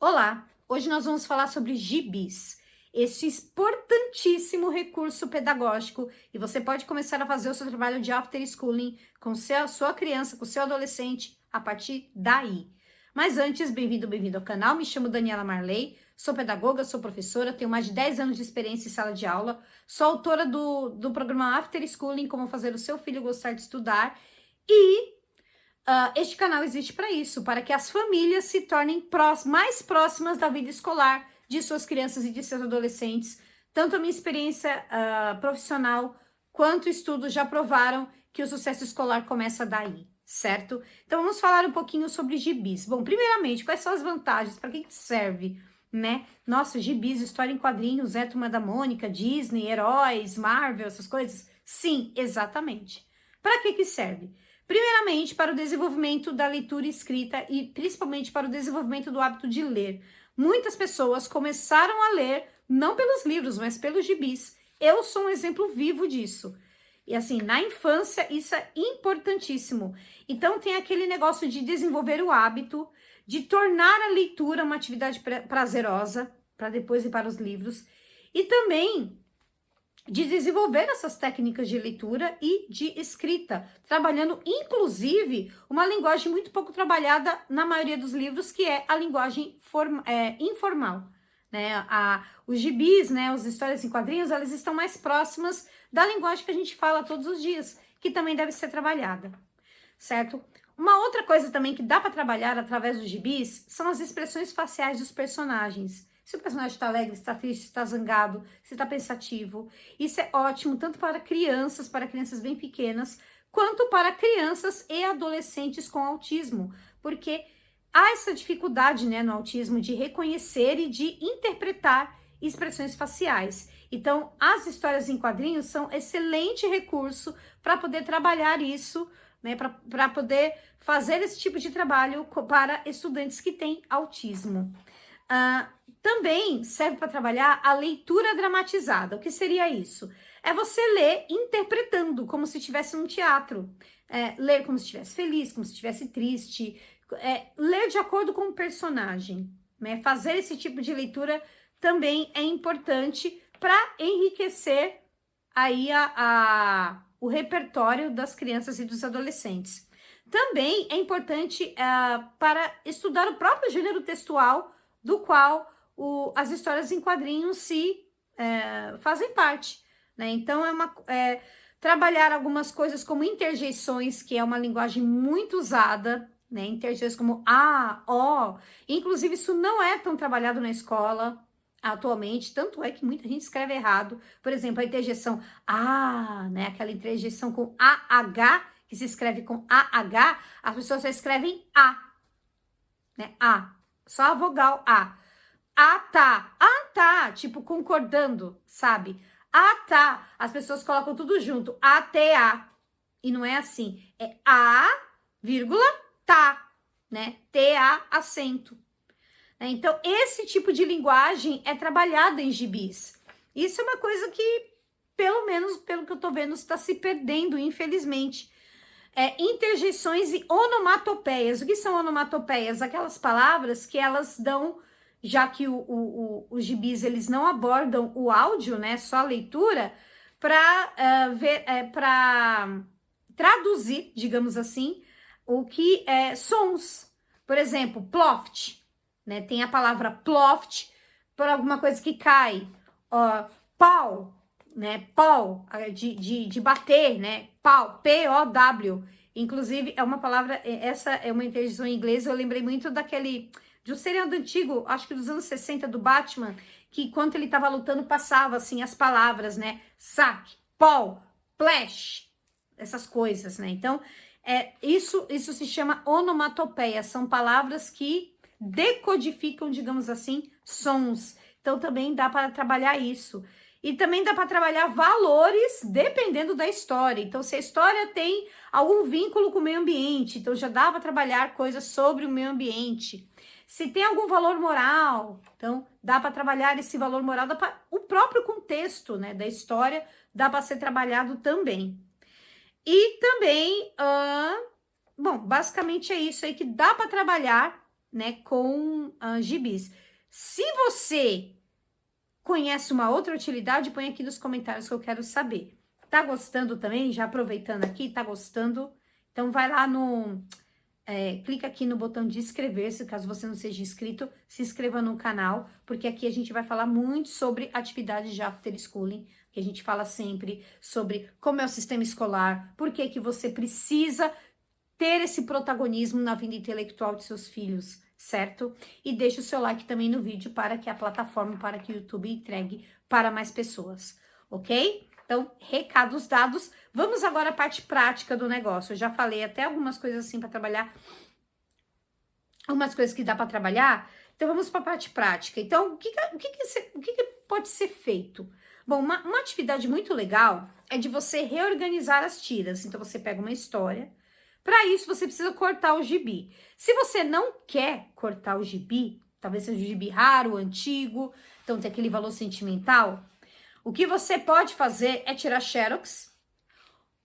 Olá! Hoje nós vamos falar sobre gibis, esse importantíssimo recurso pedagógico, e você pode começar a fazer o seu trabalho de after schooling com sua criança, com seu adolescente, a partir daí. Mas antes, bem-vindo ao canal, me chamo Daniela Marley, sou pedagoga, sou professora, tenho mais de 10 anos de experiência em sala de aula, sou autora do programa After Schooling, Como Fazer o Seu Filho Gostar de Estudar, e este canal existe para isso, para que as famílias se tornem mais próximas da vida escolar de suas crianças e de seus adolescentes. Tanto a minha experiência profissional quanto estudos já provaram que o sucesso escolar começa daí, certo? Então vamos falar um pouquinho sobre gibis. Bom, primeiramente, quais são as vantagens? Para que serve, né? Nossa, gibis, história em quadrinhos, Turma da Mônica, Disney, heróis, Marvel, essas coisas? Sim, exatamente. Para que serve? Primeiramente, para o desenvolvimento da leitura escrita e principalmente para o desenvolvimento do hábito de ler. Muitas pessoas começaram a ler não pelos livros, mas pelos gibis. Eu sou um exemplo vivo disso. E assim, na infância, isso é importantíssimo. Então, tem aquele negócio de desenvolver o hábito, de tornar a leitura uma atividade prazerosa, para depois ir para os livros. E também de desenvolver essas técnicas de leitura e de escrita, trabalhando, inclusive, uma linguagem muito pouco trabalhada na maioria dos livros, que é a linguagem informal. Né? Os gibis, né, as histórias em quadrinhos, elas estão mais próximas da linguagem que a gente fala todos os dias, que também deve ser trabalhada, certo? Uma outra coisa também que dá para trabalhar através dos gibis são as expressões faciais dos personagens. Se o personagem está alegre, está triste, está zangado, se está pensativo. Isso é ótimo tanto para crianças bem pequenas, quanto para crianças e adolescentes com autismo, porque há essa dificuldade, né, no autismo de reconhecer e de interpretar expressões faciais. Então, as histórias em quadrinhos são excelente recurso para poder trabalhar isso, né, para poder fazer esse tipo de trabalho para estudantes que têm autismo. Também serve para trabalhar a leitura dramatizada. O que seria isso? É você ler interpretando, como se estivesse num teatro. Ler como se estivesse feliz, como se estivesse triste. Ler de acordo com o personagem. Né? Fazer esse tipo de leitura também é importante para enriquecer aí o repertório das crianças e dos adolescentes. Também é importante para estudar o próprio gênero textual do qual as histórias em quadrinhos fazem parte, né? Então, trabalhar algumas coisas como interjeições, que é uma linguagem muito usada, né? Interjeições como a, ó, inclusive isso não é tão trabalhado na escola atualmente, tanto é que muita gente escreve errado. Por exemplo, a interjeição né? Aquela interjeição com AH, que se escreve com AH, as pessoas só escrevem A, né? A. Só a vogal A. Tá, tipo concordando, sabe? Tá, as pessoas colocam tudo junto, ATA. E não é assim, é A, vírgula, tá, né? TA, acento. Então, esse tipo de linguagem é trabalhada em gibis. Isso é uma coisa que, pelo menos pelo que eu tô vendo, está se perdendo, infelizmente. Interjeições e onomatopeias. O que são onomatopeias? Aquelas palavras que elas dão, já que os gibis eles não abordam o áudio, né, só a leitura, para traduzir, digamos assim, o que é sons. Por exemplo, ploft, né? Tem a palavra ploft por alguma coisa que cai. Pau, né? Pau, de bater, né? Pau, P-O-W. Inclusive, é uma palavra, essa é uma interjeição em inglês, eu lembrei muito de um seriado antigo, acho que dos anos 60, do Batman, que quando ele tava lutando, passava, assim, as palavras, né? Saque, pau, flash, essas coisas, né? Então, isso se chama onomatopeia, são palavras que decodificam, digamos assim, sons. Então, também dá para trabalhar isso. E também dá para trabalhar valores dependendo da história. Então, se a história tem algum vínculo com o meio ambiente, então já dá para trabalhar coisas sobre o meio ambiente. Se tem algum valor moral, então dá para trabalhar esse valor moral, o próprio contexto, né, da história dá para ser trabalhado também. E também, bom, basicamente é isso aí que dá para trabalhar, né, com gibis. Se você conhece uma outra utilidade, põe aqui nos comentários que eu quero saber. Tá gostando também? Já aproveitando aqui, tá gostando? Então vai lá clica aqui no botão de inscrever-se, caso você não seja inscrito, se inscreva no canal, porque aqui a gente vai falar muito sobre atividades de after schooling, que a gente fala sempre sobre como é o sistema escolar, por que você precisa ter esse protagonismo na vida intelectual de seus filhos, certo? E deixa o seu like também no vídeo para que a plataforma, para que o YouTube entregue para mais pessoas, ok? Então, recados dados. Vamos agora à parte prática do negócio. Eu já falei até algumas coisas assim para trabalhar, algumas coisas que dá para trabalhar. Então, vamos para a parte prática. Então, o que pode ser feito? Bom, uma atividade muito legal é de você reorganizar as tiras. Então, você pega uma história. Para isso, você precisa cortar o gibi. Se você não quer cortar o gibi, talvez seja um gibi raro, antigo, então tem aquele valor sentimental, o que você pode fazer é tirar xerox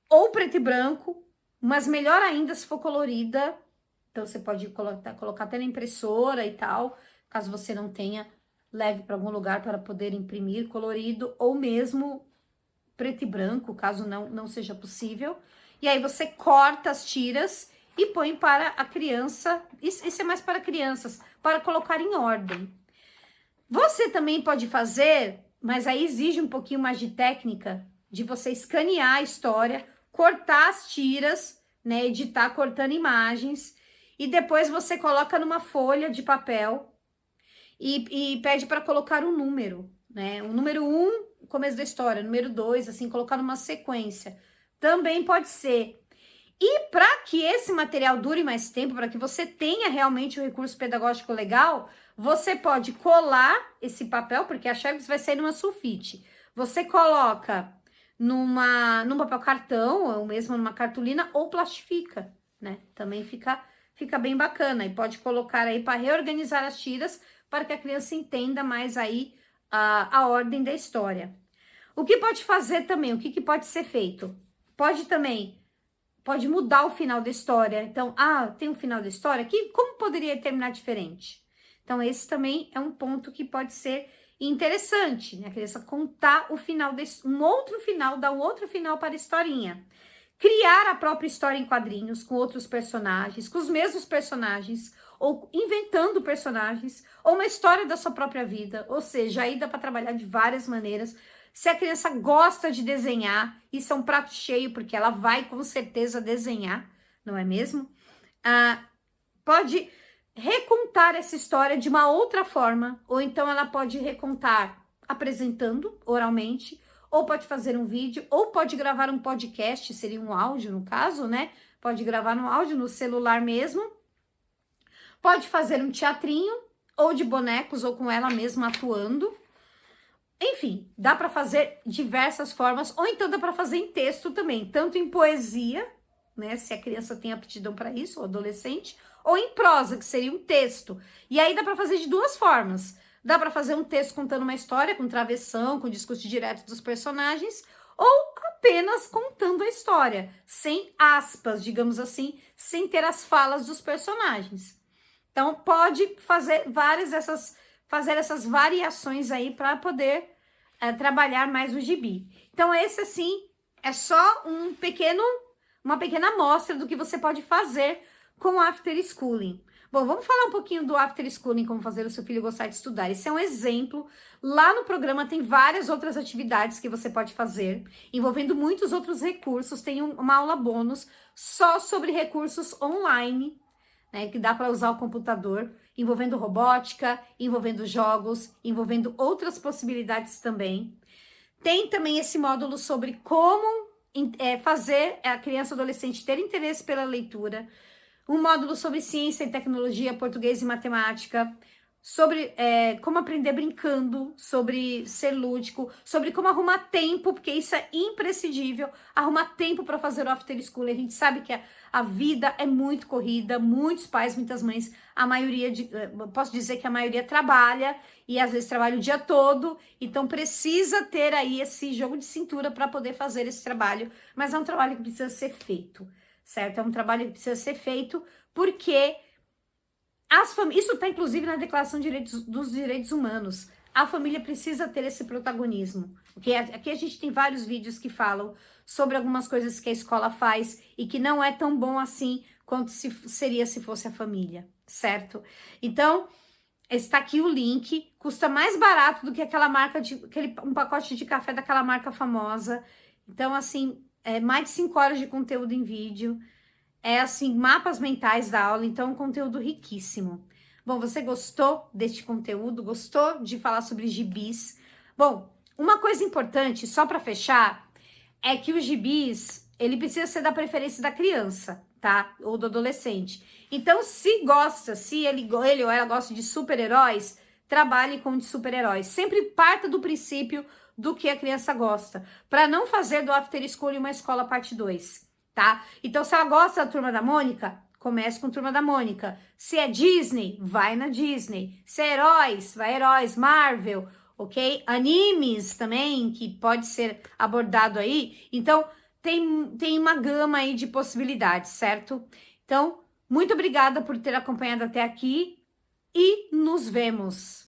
ou preto e branco, mas melhor ainda se for colorida. Então, você pode colocar até na impressora e tal, caso você não tenha, leve para algum lugar para poder imprimir colorido, ou mesmo preto e branco, caso não seja possível. E aí você corta as tiras e põe para a criança, isso é mais para crianças, para colocar em ordem. Você também pode fazer, mas aí exige um pouquinho mais de técnica, de você escanear a história, cortar as tiras, né, editar cortando imagens, e depois você coloca numa folha de papel e pede para colocar um número, né, o número 1, começo da história, número 2, assim, colocar numa sequência. Também pode ser. E para que esse material dure mais tempo, para que você tenha realmente o recurso pedagógico legal, você pode colar esse papel, porque a xerox vai sair numa sulfite. Você coloca num papel cartão, ou mesmo numa cartolina, ou plastifica, né? Também fica bem bacana. E pode colocar aí para reorganizar as tiras, para que a criança entenda mais aí a ordem da história. O que pode fazer também? O que pode ser feito? Pode mudar o final da história. Então, tem um final da história aqui, como poderia terminar diferente? Então, esse também é um ponto que pode ser interessante, né? A criança contar o final, um outro final, dar um outro final para a historinha. Criar a própria história em quadrinhos, com outros personagens, com os mesmos personagens, ou inventando personagens, ou uma história da sua própria vida. Ou seja, aí dá para trabalhar de várias maneiras. Se a criança gosta de desenhar, isso é um prato cheio, porque ela vai com certeza desenhar, não é mesmo? Pode recontar essa história de uma outra forma, ou então ela pode recontar apresentando oralmente, ou pode fazer um vídeo, ou pode gravar um podcast, seria um áudio no caso, né? Pode gravar no áudio, no celular mesmo. Pode fazer um teatrinho, ou de bonecos, ou com ela mesma atuando. Enfim, dá para fazer diversas formas, ou então dá para fazer em texto também, tanto em poesia, né, se a criança tem aptidão para isso, ou adolescente, ou em prosa, que seria um texto. E aí dá para fazer de duas formas. Dá para fazer um texto contando uma história, com travessão, com discurso direto dos personagens, ou apenas contando a história, sem aspas, digamos assim, sem ter as falas dos personagens. Então, pode fazer essas variações aí para poder trabalhar mais o gibi. Então, esse, assim, é só uma pequena amostra do que você pode fazer com o after schooling. Bom, vamos falar um pouquinho do after schooling, como fazer o seu filho gostar de estudar. Esse é um exemplo. Lá no programa tem várias outras atividades que você pode fazer, envolvendo muitos outros recursos. Tem uma aula bônus só sobre recursos online, né, que dá para usar o computador, envolvendo robótica, envolvendo jogos, envolvendo outras possibilidades também. Tem também esse módulo sobre como fazer a criança e adolescente ter interesse pela leitura, um módulo sobre ciência e tecnologia, português e matemática, sobre como aprender brincando, sobre ser lúdico, sobre como arrumar tempo, porque isso é imprescindível, arrumar tempo para fazer o after school. A gente sabe que a vida é muito corrida, muitos pais, muitas mães, posso dizer que a maioria trabalha e às vezes trabalha o dia todo, então precisa ter aí esse jogo de cintura para poder fazer esse trabalho, mas é um trabalho que precisa ser feito, certo? É um trabalho que precisa ser feito porque Isso está inclusive na Declaração dos Direitos Humanos. A família precisa ter esse protagonismo. Okay? Aqui a gente tem vários vídeos que falam sobre algumas coisas que a escola faz e que não é tão bom assim quanto seria se fosse a família, certo? Então, está aqui o link. Custa mais barato do que aquela marca um pacote de café daquela marca famosa. Então, assim, é mais de 5 horas de conteúdo em vídeo. É assim, mapas mentais da aula, então um conteúdo riquíssimo. Bom, você gostou deste conteúdo? Gostou de falar sobre gibis? Bom, uma coisa importante, só para fechar, é que os gibis, ele precisa ser da preferência da criança, tá? Ou do adolescente. Então, se gosta, se ele ou ela gosta de super-heróis, trabalhe com de super-heróis. Sempre parta do princípio do que a criança gosta, para não fazer do After School uma escola parte 2. Tá? Então, se ela gosta da Turma da Mônica, comece com Turma da Mônica. Se é Disney, vai na Disney. Se é heróis, vai heróis, Marvel, ok? Animes também, que pode ser abordado aí. Então, tem uma gama aí de possibilidades, certo? Então, muito obrigada por ter acompanhado até aqui e nos vemos.